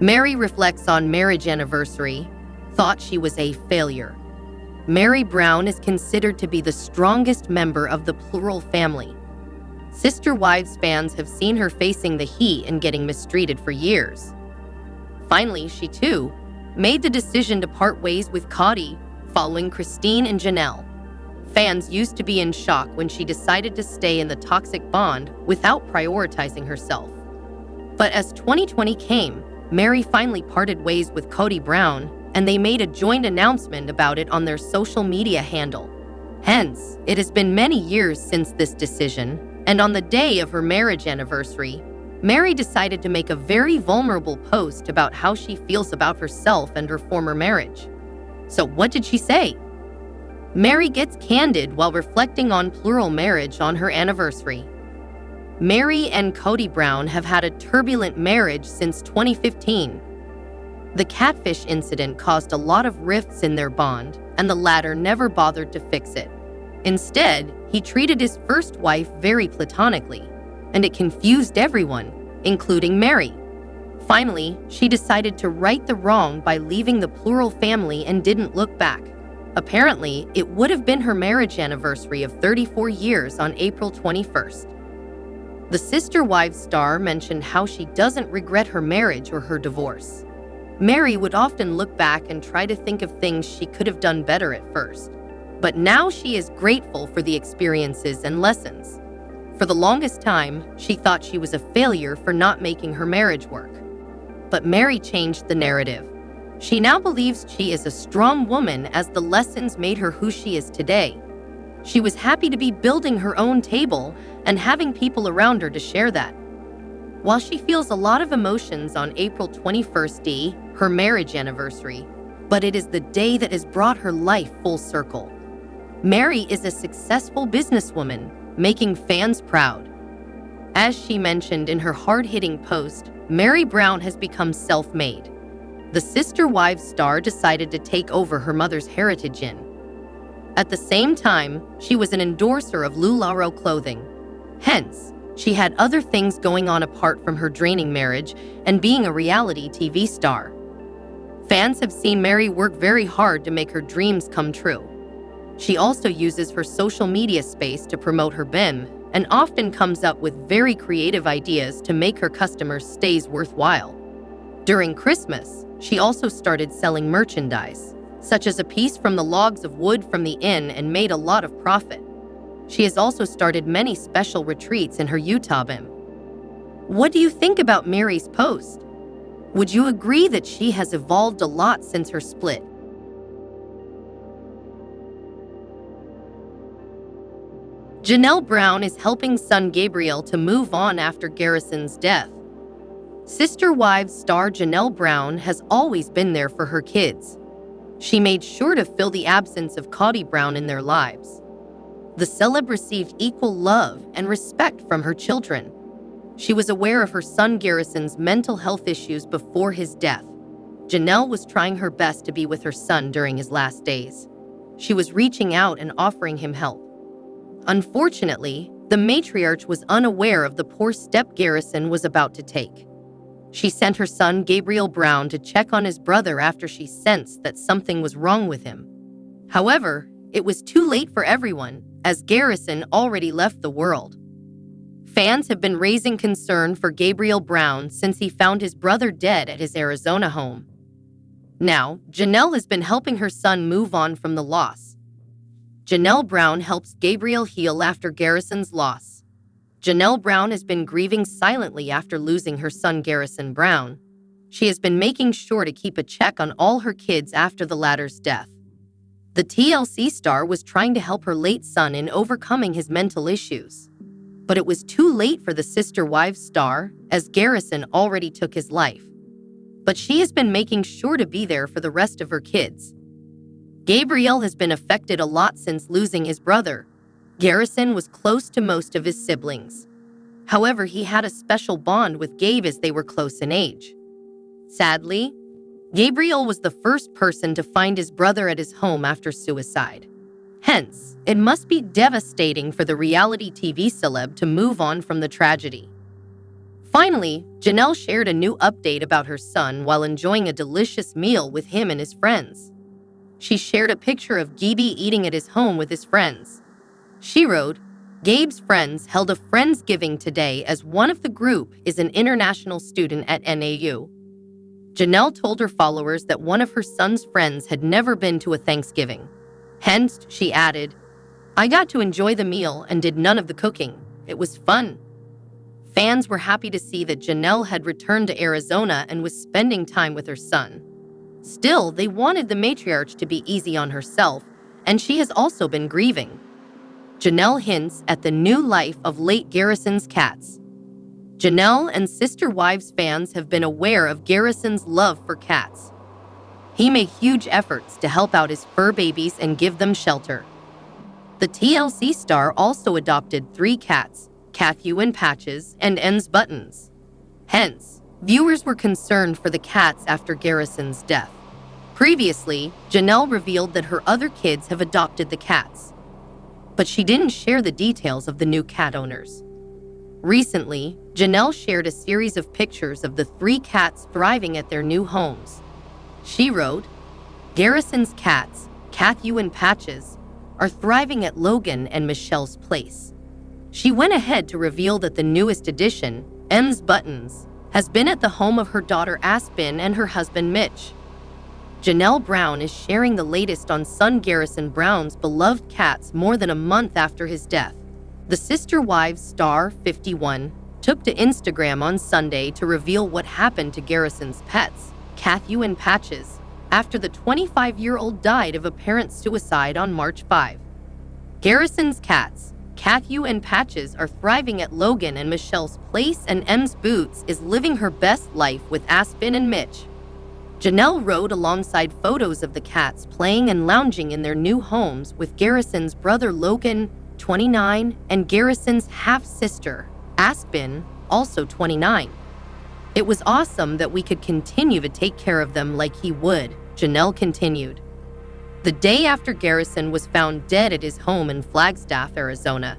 Meri reflects on marriage anniversary, thought she was a failure. Meri Brown is considered to be the strongest member of the plural family. Sister Wives fans have seen her facing the heat and getting mistreated for years. Finally, she too made the decision to part ways with Kody following Christine and Janelle. Fans used to be in shock when she decided to stay in the toxic bond without prioritizing herself. But as 2020 came, Meri finally parted ways with Kody Brown, and they made a joint announcement about it on their social media handle. Hence, it has been many years since this decision, and on the day of her marriage anniversary, Meri decided to make a very vulnerable post about how she feels about herself and her former marriage. So what did she say? Meri gets candid while reflecting on plural marriage on her anniversary. Meri and Kody Brown have had a turbulent marriage since 2015. The catfish incident caused a lot of rifts in their bond, and the latter never bothered to fix it. Instead, he treated his first wife very platonically, and it confused everyone, including Meri. Finally, she decided to right the wrong by leaving the plural family and didn't look back. Apparently, it would have been her marriage anniversary of 34 years on April 21st. The Sister Wives star mentioned how she doesn't regret her marriage or her divorce. Meri would often look back and try to think of things she could have done better at first. But now she is grateful for the experiences and lessons. For the longest time, she thought she was a failure for not making her marriage work. But Meri changed the narrative. She now believes she is a strong woman as the lessons made her who she is today. She was happy to be building her own table and having people around her to share that. While she feels a lot of emotions on April 21st, her marriage anniversary, but it is the day that has brought her life full circle. Meri is a successful businesswoman, making fans proud. As she mentioned in her hard-hitting post, Meri Brown has become self-made. The Sister Wives star decided to take over her mother's heritage in. At the same time, she was an endorser of LuLaRoe clothing. Hence, she had other things going on apart from her draining marriage and being a reality TV star. Fans have seen Meri work very hard to make her dreams come true. She also uses her social media space to promote her BIM and often comes up with very creative ideas to make her customers' stays worthwhile. During Christmas, she also started selling merchandise, such as a piece from the logs of wood from the inn, and made a lot of profit. She has also started many special retreats in her Utah BIM. What do you think about Meri's post? Would you agree that she has evolved a lot since her split? Janelle Brown is helping son Gabriel to move on after Garrison's death. Sister Wives star Janelle Brown has always been there for her kids. She made sure to fill the absence of Kody Brown in their lives. The celeb received equal love and respect from her children. She was aware of her son Garrison's mental health issues before his death. Janelle was trying her best to be with her son during his last days. She was reaching out and offering him help. Unfortunately, the matriarch was unaware of the poor step Garrison was about to take. She sent her son Gabriel Brown to check on his brother after she sensed that something was wrong with him. However, it was too late for everyone, as Garrison already left the world. Fans have been raising concern for Gabriel Brown since he found his brother dead at his Arizona home. Now, Janelle has been helping her son move on from the loss. Janelle Brown helps Gabriel heal after Garrison's loss. Janelle Brown has been grieving silently after losing her son Garrison Brown. She has been making sure to keep a check on all her kids after the latter's death. The TLC star was trying to help her late son in overcoming his mental issues. But it was too late for the Sister Wives star, as Garrison already took his life. But she has been making sure to be there for the rest of her kids. Gabriel has been affected a lot since losing his brother. Garrison was close to most of his siblings. However, he had a special bond with Gabe as they were close in age. Sadly, Gabriel was the first person to find his brother at his home after suicide. Hence, it must be devastating for the reality TV celeb to move on from the tragedy. Finally, Janelle shared a new update about her son while enjoying a delicious meal with him and his friends. She shared a picture of Gabe eating at his home with his friends. She wrote, "Gabe's friends held a Friendsgiving today as one of the group is an international student at NAU." Janelle told her followers that one of her son's friends had never been to a Thanksgiving. Hence, she added, "I got to enjoy the meal and did none of the cooking. It was fun." Fans were happy to see that Janelle had returned to Arizona and was spending time with her son. Still, they wanted the matriarch to be easy on herself, and she has also been grieving. Janelle hints at the new life of late Garrison's cats. Janelle and Sister Wives fans have been aware of Garrison's love for cats. He made huge efforts to help out his fur babies and give them shelter. The TLC star also adopted 3 cats, Kathy and Patches and Ends Buttons. Hence, viewers were concerned for the cats after Garrison's death. Previously, Janelle revealed that her other kids have adopted the cats, but she didn't share the details of the new cat owners. Recently, Janelle shared a series of pictures of the 3 cats thriving at their new homes. She wrote, "Garrison's cats, Kathy and Patches, are thriving at Logan and Michelle's place." She went ahead to reveal that the newest addition, Ends Buttons, has been at the home of her daughter Aspen and her husband Mitch. Janelle Brown is sharing the latest on son Garrison Brown's beloved cats more than a month after his death. The Sister Wives star, 51, took to Instagram on Sunday to reveal what happened to Garrison's pets, Kathy and Patches, after the 25-year-old died of apparent suicide on March 5. Garrison's cats, Kathy and Patches, are thriving at Logan and Michelle's place, and M's Boots is living her best life with Aspen and Mitch. Janelle wrote alongside photos of the cats playing and lounging in their new homes with Garrison's brother Logan, 29, and Garrison's half-sister, Aspen, also 29. "It was awesome that we could continue to take care of them like he would," Janelle continued. The day after Garrison was found dead at his home in Flagstaff, Arizona,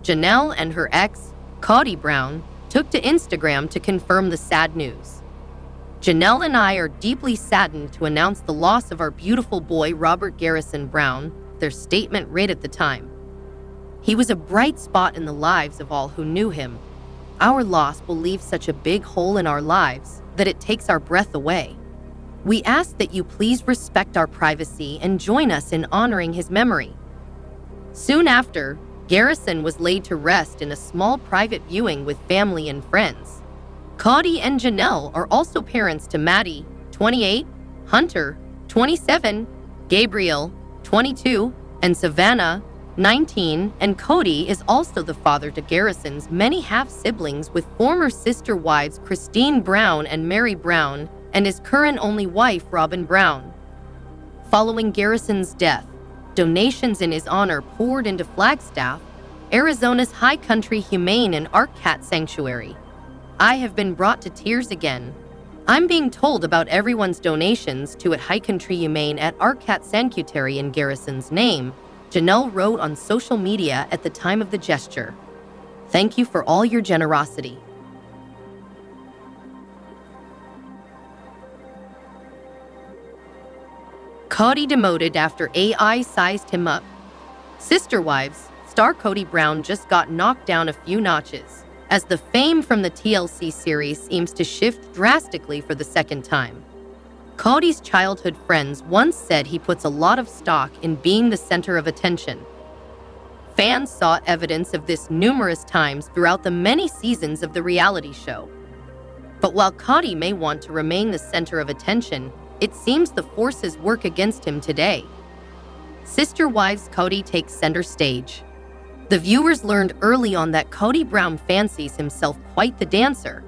Janelle and her ex, Kody Brown, took to Instagram to confirm the sad news. "Janelle and I are deeply saddened to announce the loss of our beautiful boy Robert Garrison Brown," their statement read at the time. "He was a bright spot in the lives of all who knew him. Our loss will leave such a big hole in our lives that it takes our breath away. We ask that you please respect our privacy and join us in honoring his memory." Soon after, Garrison was laid to rest in a small private viewing with family and friends. Kody and Janelle are also parents to Maddie, 28, Hunter, 27, Gabriel, 22, and Savannah, 19, and Kody is also the father to Garrison's many half-siblings with former sister wives Christine Brown and Mary Brown, and his current only wife Robyn Brown. Following Garrison's death, donations in his honor poured into Flagstaff, Arizona's High Country Humane and Art Cat Sanctuary. "I have been brought to tears again. I'm being told about everyone's donations to at High Country Humane at Art Cat Sanctuary in Garrison's name," Janelle wrote on social media at the time of the gesture. "Thank you for all your generosity." Kody demoted after AI sized him up. Sister Wives star Kody Brown just got knocked down a few notches, as the fame from the TLC series seems to shift drastically for the second time. Kody's childhood friends once said he puts a lot of stock in being the center of attention. Fans saw evidence of this numerous times throughout the many seasons of the reality show. But while Kody may want to remain the center of attention, it seems the forces work against him today. Sister Wives Kody takes center stage. The viewers learned early on that Kody Brown fancies himself quite the dancer.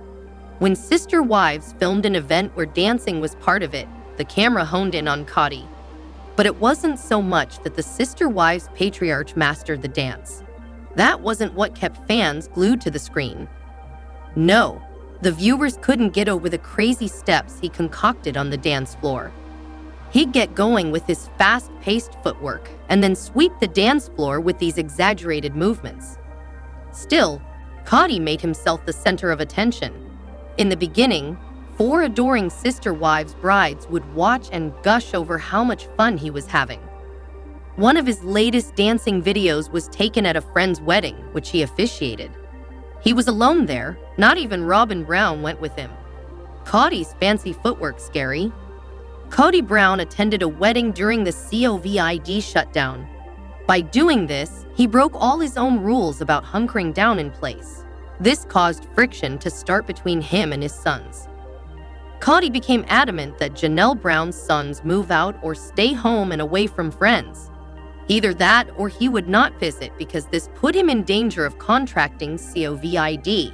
When Sister Wives filmed an event where dancing was part of it, the camera honed in on Kody. But it wasn't so much that the Sister Wives patriarch mastered the dance. That wasn't what kept fans glued to the screen. No, the viewers couldn't get over the crazy steps he concocted on the dance floor. He'd get going with his fast-paced footwork and then sweep the dance floor with these exaggerated movements. Still, Kody made himself the center of attention. In the beginning, 4 adoring sister wives brides would watch and gush over how much fun he was having. One of his latest dancing videos was taken at a friend's wedding, which he officiated. He was alone there, not even Robyn Brown went with him. Kody's fancy footwork scary. Kody Brown attended a wedding during the COVID shutdown. By doing this, he broke all his own rules about hunkering down in place. This caused friction to start between him and his sons. Kody became adamant that JANELLE Brown's sons move out or stay home and away from friends. Either that or he would not visit because this put him in danger of contracting COVID.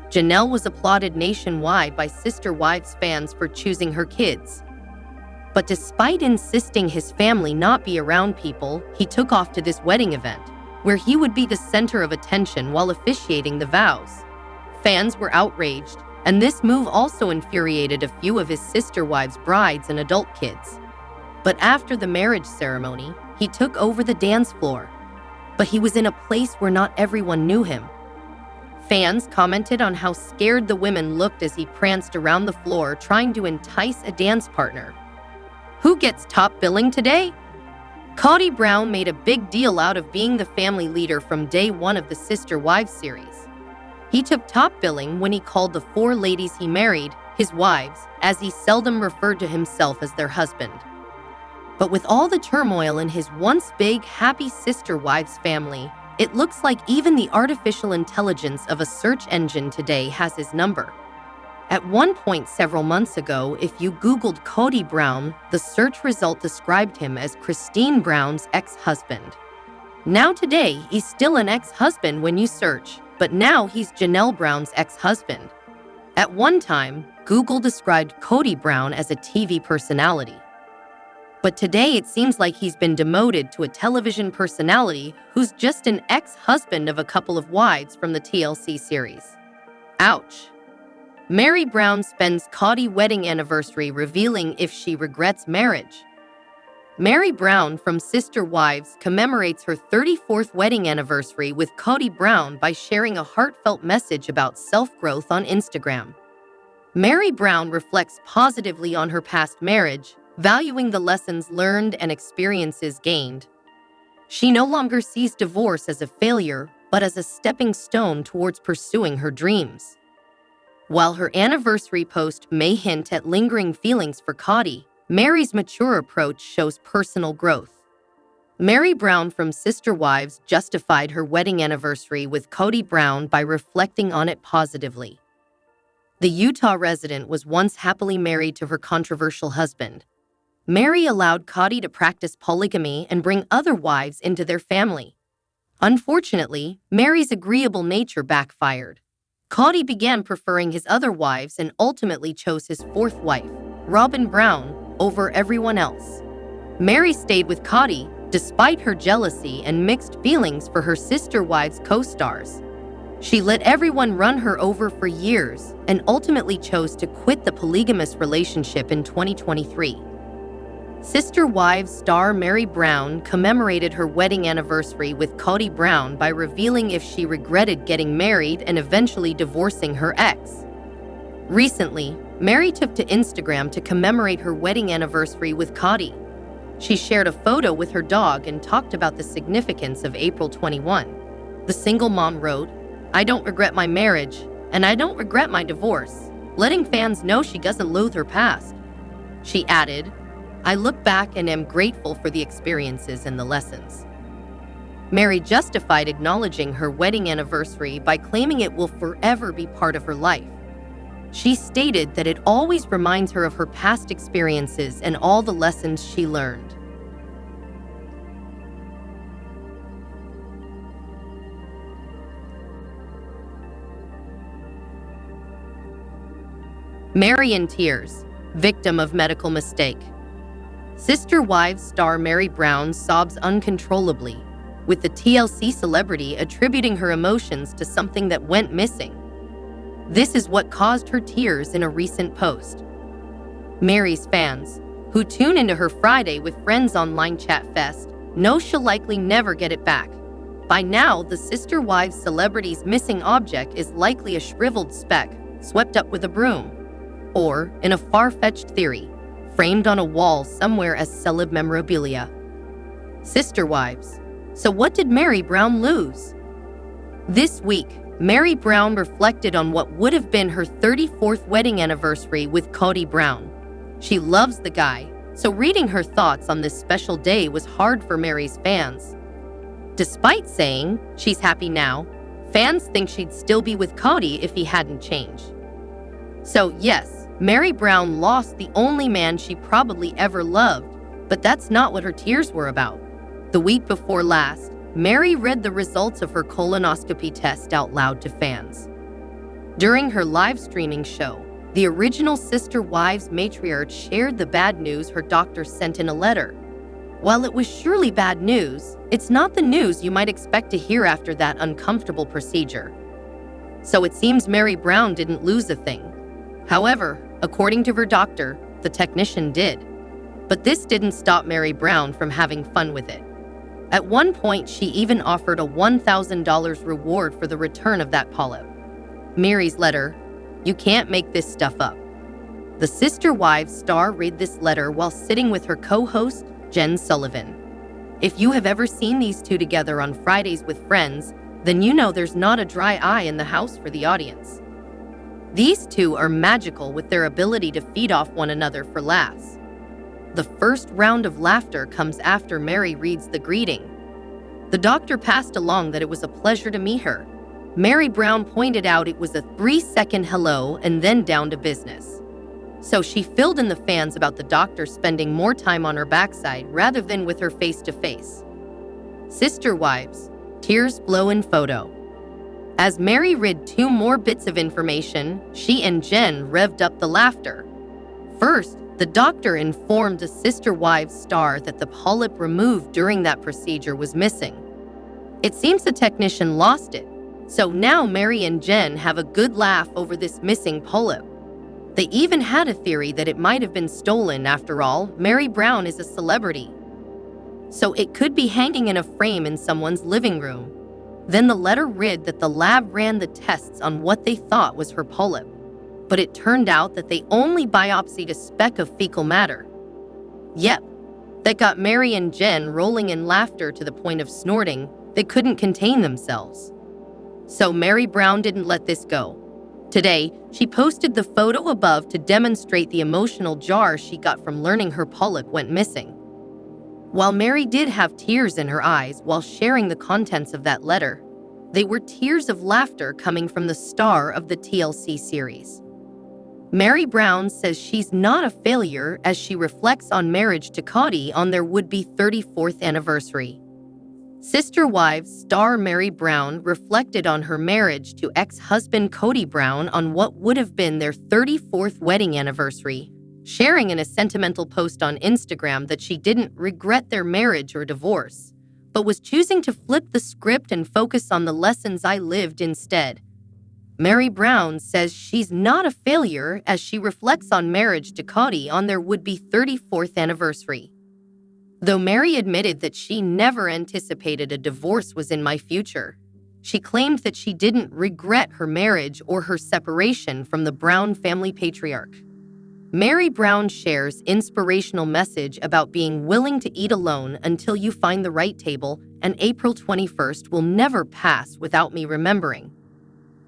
JANELLE was applauded nationwide by Sister Wives fans for choosing her kids. But despite insisting his family not be around people, he took off to this wedding event, where he would be the center of attention while officiating the vows. Fans were outraged, and this move also infuriated a few of his sister wives' brides and adult kids. But after the marriage ceremony, he took over the dance floor. But he was in a place where not everyone knew him. Fans commented on how scared the women looked as he pranced around the floor trying to entice a dance partner. Who gets top billing today? Kody Brown made a big deal out of being the family leader from day one of the Sister Wives series. He took top billing when he called the 4 ladies he married his wives, as he seldom referred to himself as their husband. But with all the turmoil in his once big, happy Sister Wives family, it looks like even the artificial intelligence of a search engine today has his number. At one point several months ago, if you Googled Kody Brown, the search result described him as Christine Brown's ex-husband. Now today, he's still an ex-husband when you search, but now he's JANELLE Brown's ex-husband. At one time, Google described Kody Brown as a TV personality. But today it seems like he's been demoted to a television personality who's just an ex-husband of a couple of wives from the TLC series. Ouch. Meri Brown spends Kody wedding anniversary revealing if she regrets marriage. Meri Brown from Sister Wives commemorates her 34th wedding anniversary with Kody Brown by sharing a heartfelt message about self-growth on Instagram. Meri Brown reflects positively on her past marriage, valuing the lessons learned and experiences gained. She no longer sees divorce as a failure, but as a stepping stone towards pursuing her dreams. While her anniversary post may hint at lingering feelings for Kody, Meri's mature approach shows personal growth. Meri Brown from Sister Wives justified her wedding anniversary with Kody Brown by reflecting on it positively. The Utah resident was once happily married to her controversial husband. Meri allowed Kody to practice polygamy and bring other wives into their family. Unfortunately, Meri's agreeable nature backfired. Kody began preferring his other wives and ultimately chose his 4th wife, Robyn Brown, over everyone else. Meri stayed with Kody despite her jealousy and mixed feelings for her sister wives' co-stars. She let everyone run her over for years and ultimately chose to quit the polygamous relationship in 2023. Sister Wives star Meri Brown commemorated her wedding anniversary with Kody Brown by revealing if she regretted getting married and eventually divorcing her ex. Recently, Meri took to Instagram to commemorate her wedding anniversary with Kody. She shared a photo with her dog and talked about the significance of April 21. The single mom wrote, "I don't regret my marriage, and I don't regret my divorce," letting fans know she doesn't loathe her past. She added, "I look back and am grateful for the experiences and the lessons." Meri justified acknowledging her wedding anniversary by claiming it will forever be part of her life. She stated that it always reminds her of her past experiences and all the lessons she learned. Meri in tears, victim of medical mistake. Sister Wives star Meri Brown sobs uncontrollably, with the TLC celebrity attributing her emotions to something that went missing. This is what caused her tears in a recent post. Meri's fans, who tune into her Friday with Friends online chat fest, know she'll likely never get it back. By now, the Sister Wives celebrity's missing object is likely a shriveled speck, swept up with a broom. Or, in a far-fetched theory, framed on a wall somewhere as celeb memorabilia. Sister wives. So what did Meri Brown lose? This week, Meri Brown reflected on what would have been her 34th wedding anniversary with Kody Brown. She loves the guy, so reading her thoughts on this special day was hard for Meri's fans. Despite saying she's happy now, fans think she'd still be with Kody if he hadn't changed. So yes, Meri Brown lost the only man she probably ever loved, but that's not what her tears were about. The week before last, Meri read the results of her colonoscopy test out loud to fans. During her live streaming show, the original Sister Wives matriarch shared the bad news her doctor sent in a letter. While it was surely bad news, it's not the news you might expect to hear after that uncomfortable procedure. So it seems Meri Brown didn't lose a thing. However, according to her doctor, the technician did. But this didn't stop Meri Brown from having fun with it. At one point, she even offered a $1,000 reward for the return of that polyp. Meri's letter, "You can't make this stuff up." The Sister Wives star read this letter while sitting with her co-host, Jen Sullivan. If you have ever seen these two together on Fridays with Friends, then you know there's not a dry eye in the house for the audience. These two are magical with their ability to feed off one another for laughs. The first round of laughter comes after Meri reads the greeting. The doctor passed along that it was a pleasure to meet her. Meri Brown pointed out it was a 3-second hello and then down to business. So she filled in the fans about the doctor spending more time on her backside rather than with her face-to-face. Sister Wives, tears flow in photo. As Meri read 2 more bits of information, she and Jen revved up the laughter. First, the doctor informed a Sister Wives star that the polyp removed during that procedure was missing. It seems the technician lost it, so now Meri and Jen have a good laugh over this missing polyp. They even had a theory that it might have been stolen. After all, Meri Brown is a celebrity. So it could be hanging in a frame in someone's living room. Then the letter read that the lab ran the tests on what they thought was her polyp. But it turned out that they only biopsied a speck of fecal matter. Yep, that got Meri and Jen rolling in laughter to the point of snorting. They couldn't contain themselves. So Meri Brown didn't let this go. Today, she posted the photo above to demonstrate the emotional jar she got from learning her polyp went missing. While Meri did have tears in her eyes while sharing the contents of that letter, they were tears of laughter coming from the star of the TLC series. Meri Brown says she's not a failure as she reflects on marriage to Kody on their would-be 34th anniversary. Sister Wives star Meri Brown reflected on her marriage to ex-husband Kody Brown on what would have been their 34th wedding anniversary, sharing in a sentimental post on Instagram that she didn't regret their marriage or divorce, but was choosing to flip the script and focus on the lessons I lived instead. Meri Brown says she's not a failure as she reflects on marriage to Kody on their would-be 34th anniversary. Though Meri admitted that she never anticipated a divorce was in my future, she claimed that she didn't regret her marriage or her separation from the Brown family patriarch. Meri Brown shares inspirational message about being willing to eat alone until you find the right table, and April 21st will never pass without me remembering.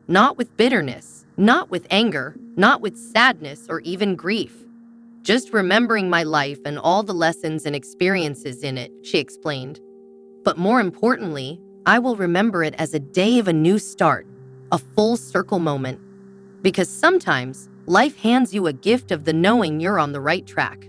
Not with bitterness, not with anger, not with sadness or even grief. Just remembering my life and all the lessons and experiences in it, she explained. But more importantly, I will remember it as a day of a new start, a full circle moment. Because sometimes, life hands you a gift of the knowing you're on the right track.